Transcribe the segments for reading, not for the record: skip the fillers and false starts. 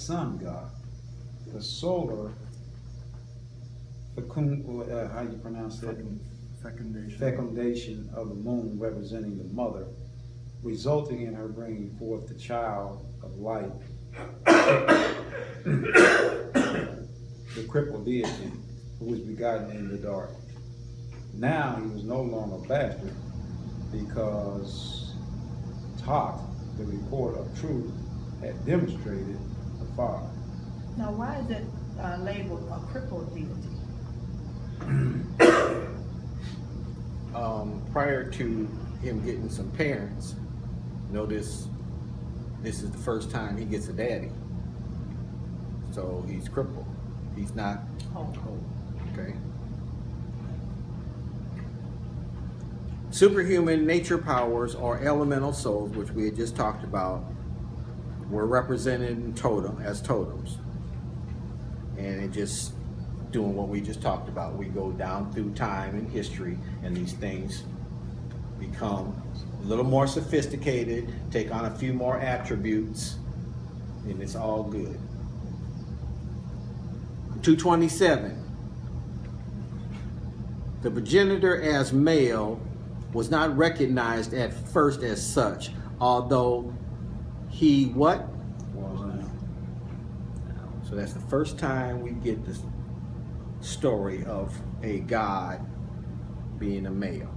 sun god. The solar, how you pronounce that? Fecundation of the moon representing the mother, resulting in her bringing forth the child of light, the crippled deity, who was begotten in the dark. Now he was no longer a bastard because Tot, the report of truth, had demonstrated the father. Now, why is it labeled a crippled deity? Prior to him getting some parents, notice this is the first time he gets a daddy. So he's crippled. He's not whole. Okay. Superhuman nature powers or elemental souls, which we had just talked about, were represented in as totems. And it just doing what we just talked about. We go down through time and history, and these things become a little more sophisticated, take on a few more attributes, and it's all good. 227. The progenitor as male was not recognized at first as such, although he what? So that's the first time we get this story of a god being a male.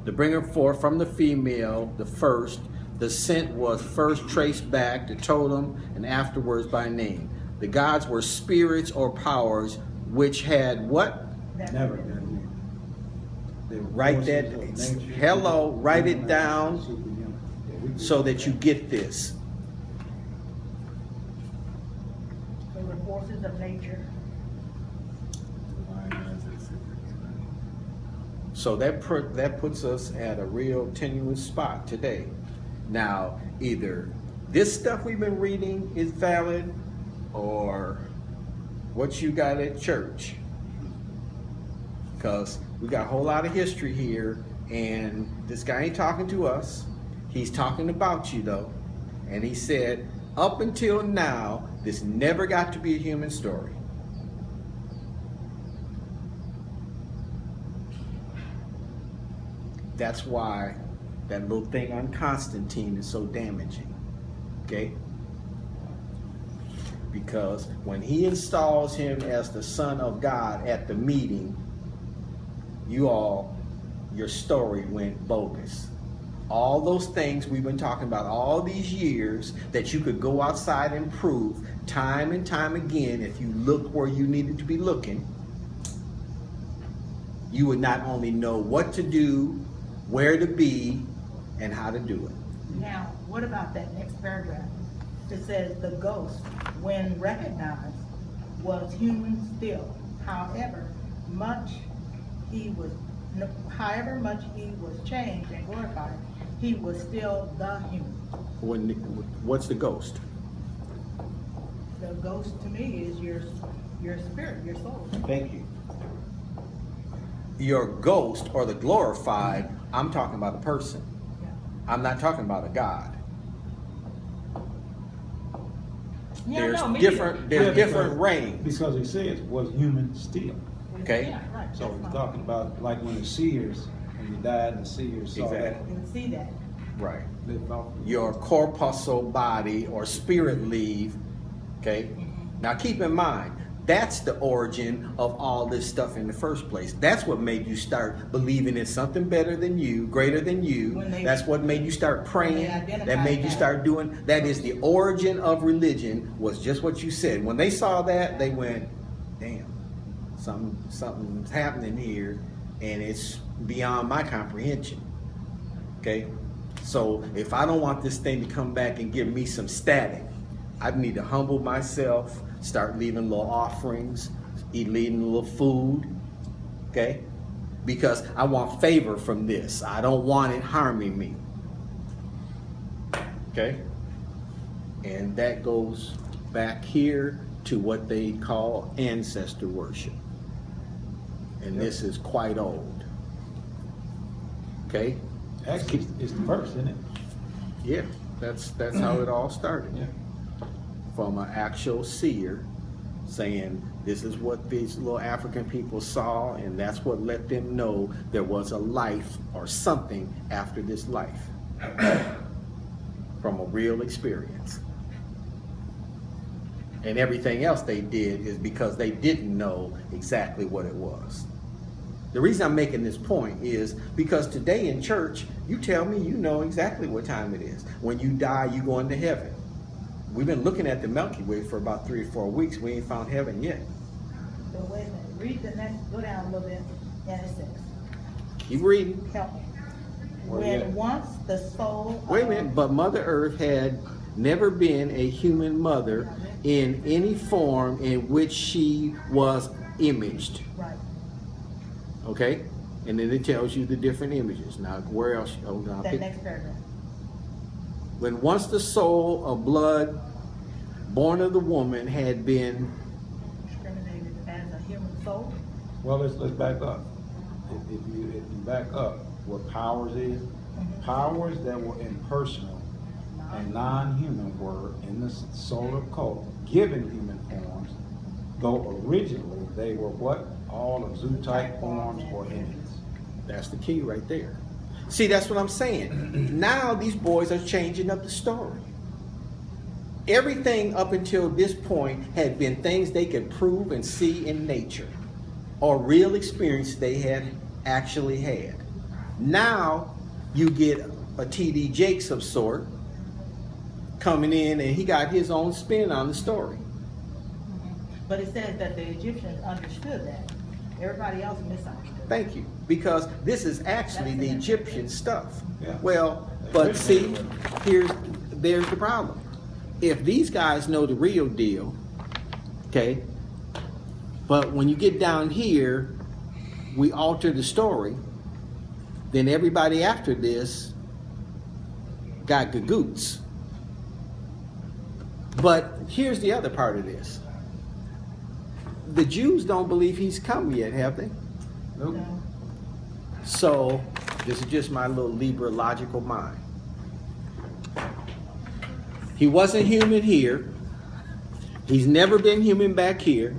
The bringer forth from the female, the first, the scent was first traced back to totem and afterwards by name. The gods were spirits or powers which had what? Never been. Write that, hello, write it down so that you get this. They were forces of nature. So that puts us at a real tenuous spot today. Now, either this stuff we've been reading is valid, or what you got at church. Because we got a whole lot of history here, and this guy ain't talking to us. He's talking about you, though. And he said, up until now, this never got to be a human story. That's why that little thing on Constantine is so damaging, okay? Because when he installs him as the Son of God at the meeting, your story went bogus. All those things we've been talking about all these years that you could go outside and prove time and time again if you looked where you needed to be looking, you would not only know what to do, where to be, and how to do it. Now, what about that next paragraph? It says the ghost, when recognized, was human still. However much he was changed and glorified, he was still the human. What's the ghost? The ghost to me is your spirit, your soul. Thank you. Your ghost or the glorified, I'm talking about a person. Yeah. I'm not talking about a god. Yeah, There's no, different ranges. Because he says was human still. Okay. Yeah, right. So he's talking about like when the seers, when you died, the seers saw that. You can see that. Right. Lived off. Your corpuscle body or spirit leave. Okay. Now keep in mind, that's the origin of all this stuff in the first place. That's what made you start believing in something better than you, greater than you. That's what made you start praying. That made you start doing. That is the origin of religion, was just what you said. When they saw that, they went, damn, something's happening here, and it's beyond my comprehension. Okay? So if I don't want this thing to come back and give me some static, I need to humble myself, start leaving little offerings, leaving a little food, okay? Because I want favor from this. I don't want it harming me, okay? And that goes back here to what they call ancestor worship. And this is quite old, okay? Actually, it's the first, isn't it? Yeah, that's how it all started. Yeah. From an actual seer saying this is what these little African people saw, and that's what let them know there was a life or something after this life from a real experience. And everything else they did is because they didn't know exactly what it was. The reason I'm making this point is because today in church, you tell me you know exactly what time it is. When you die, you go into heaven. We've been looking at the Milky Way for about 3 or 4 weeks. We ain't found heaven yet. But wait a minute, read the next, go down a little bit, and it says, Keep reading. help me. Where When you at? once the soul Wait a of- minute, but Mother Earth had never been a human mother in any form in which she was imaged. Right, Okay? And then it tells you the different images. Now, where else? Oh, no, that next paragraph. when once the soul of blood born of the woman had been, Discriminated as a human soul. Well, let's back up. If you back up, what powers is, powers that were impersonal and non-human were in the solar cult given human forms, though originally they were what? All of zoo-type forms or images. that's the key right there. See, that's what I'm saying. Now these boys are changing up the story. Everything up until this point had been things they could prove and see in nature or real experience they had actually had. Now you get a T.D. Jakes of sort coming in and he got his own spin on the story. But it says that the Egyptians understood that. Everybody else misunderstood. Thank you. Because this is actually the Egyptian stuff. Yeah. Well, but see, there's the problem. If these guys know the real deal, okay, but when you get down here, we alter the story, then everybody after this got gagoots. But here's the other part of this. The Jews don't believe he's come yet, have they? Nope. No. So, this is just my little Libra logical mind. He wasn't human here. He's never been human back here.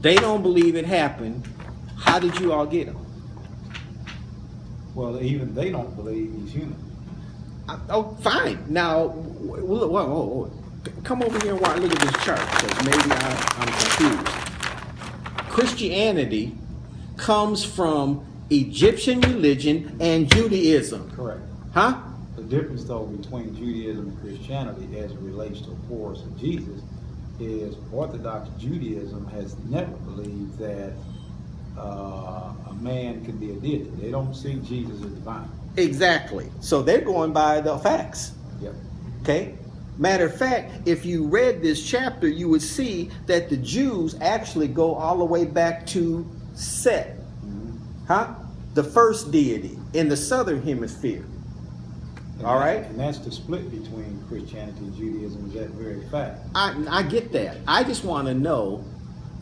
They don't believe it happened. How did you all get him? Well, even they don't believe he's human. Oh, fine. Now, whoa. Come over here and look at this chart, because maybe I'm confused. Christianity comes from Egyptian religion and Judaism. Correct. Huh? The difference, though, between Judaism and Christianity as it relates to, of course, of Jesus, is Orthodox Judaism has never believed that a man can be a deity. They don't see Jesus as divine. Exactly. So they're going by the facts. Yep. Okay? Matter of fact, if you read this chapter, you would see that the Jews actually go all the way back to Set. Huh? The first deity in the southern hemisphere. All right? And that's the split between Christianity and Judaism, is that very fact. I get that. I just want to know,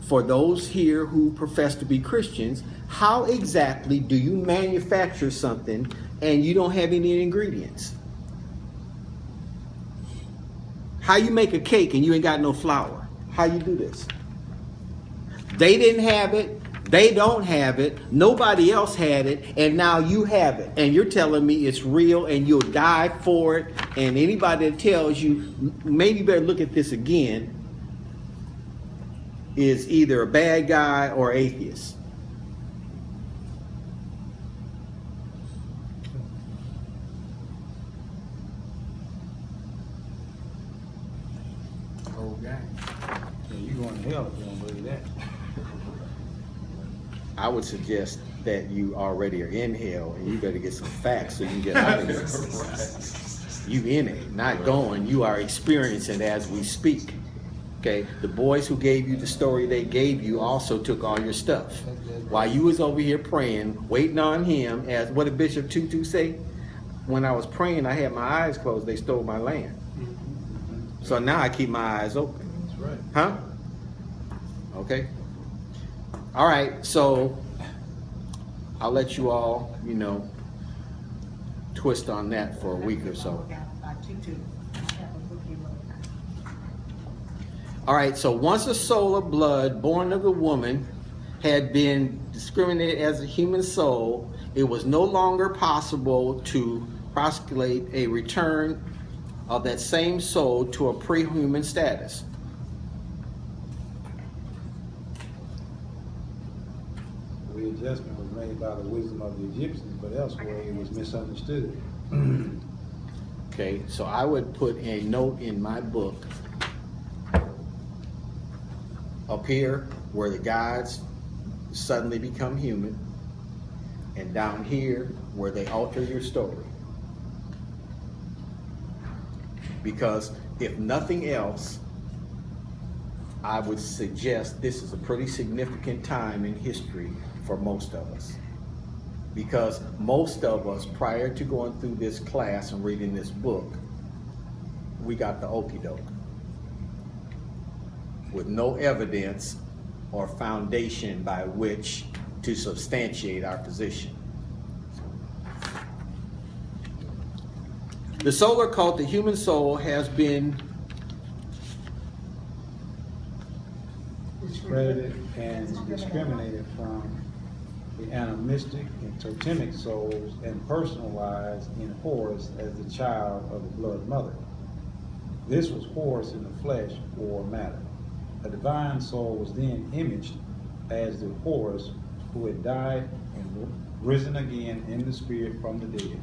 for those here who profess to be Christians, how exactly do you manufacture something and you don't have any ingredients? How you make a cake and you ain't got no flour? How you do this? They didn't have it. They don't have it. Nobody else had it. And now you have it. And you're telling me it's real and you'll die for it. And anybody that tells you, maybe you better look at this again, is either a bad guy or atheist. Okay. Yeah, you're going to hell if you don't believe that. I would suggest that you already are in hell and you better get some facts so you can get out of here. You in it, not going. You are experiencing it as we speak. Okay, the boys who gave you the story they gave you also took all your stuff. While you was over here praying, waiting on him, as what did Bishop Tutu say? When I was praying, I had my eyes closed, they stole my land. So now I keep my eyes open. That's right. Huh? Okay. All right, so I'll let you all, twist on that for a week or so. All right, so once a soul of blood born of a woman had been discriminated as a human soul, it was no longer possible to prosecute a return of that same soul to a pre-human status. The readjustment was made by the wisdom of the Egyptians, but elsewhere it was misunderstood. Okay, so I would put a note in my book up here where the gods suddenly become human, and down here where they alter your story. Because if nothing else, I would suggest this is a pretty significant time in history for most of us. Because most of us, prior to going through this class and reading this book, we got the okie doke with no evidence or foundation by which to substantiate our position. The solar cult, the human soul, has been discredited and discriminated from the animistic and totemic souls and personalized in Horus as the child of the blood mother. This was Horus in the flesh or matter. A divine soul was then imaged as the Horus who had died and risen again in the spirit from the dead.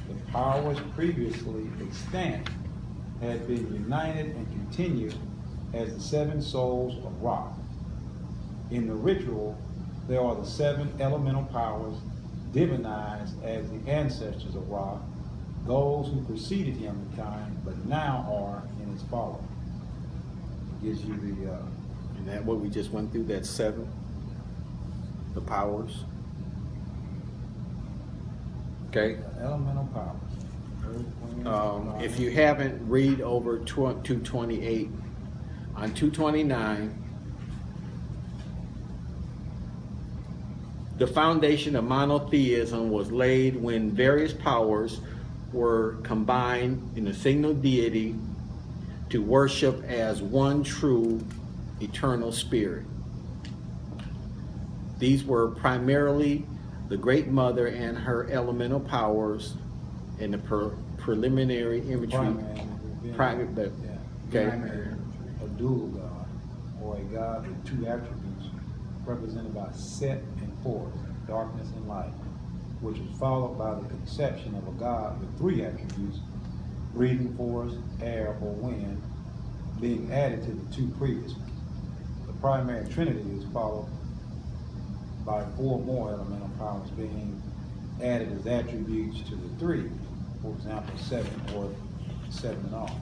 The powers previously extant had been united and continued as the 7 souls of Ra. In the ritual, there are the 7 elemental powers divinized as the ancestors of Ra, those who preceded humankind but now are in his following. It gives you the and that what we just went through, that 7, the powers. Okay. elemental powers. Earth, wind, fire. If you haven't, read over 228. On 229, the foundation of monotheism was laid when various powers were combined in a single deity to worship as one true eternal spirit. These were primarily the Great Mother and her elemental powers in the preliminary imagery. Okay. Primary, a dual god, or a god with 2 attributes represented by Set and Horus, darkness and light, which was followed by the conception of a god with 3 attributes, breathing force, air, or wind, being added to the 2 previous ones. The primary trinity is followed by 4 more elemental powers being added as attributes to the 3, for example, 7 or 7 in all.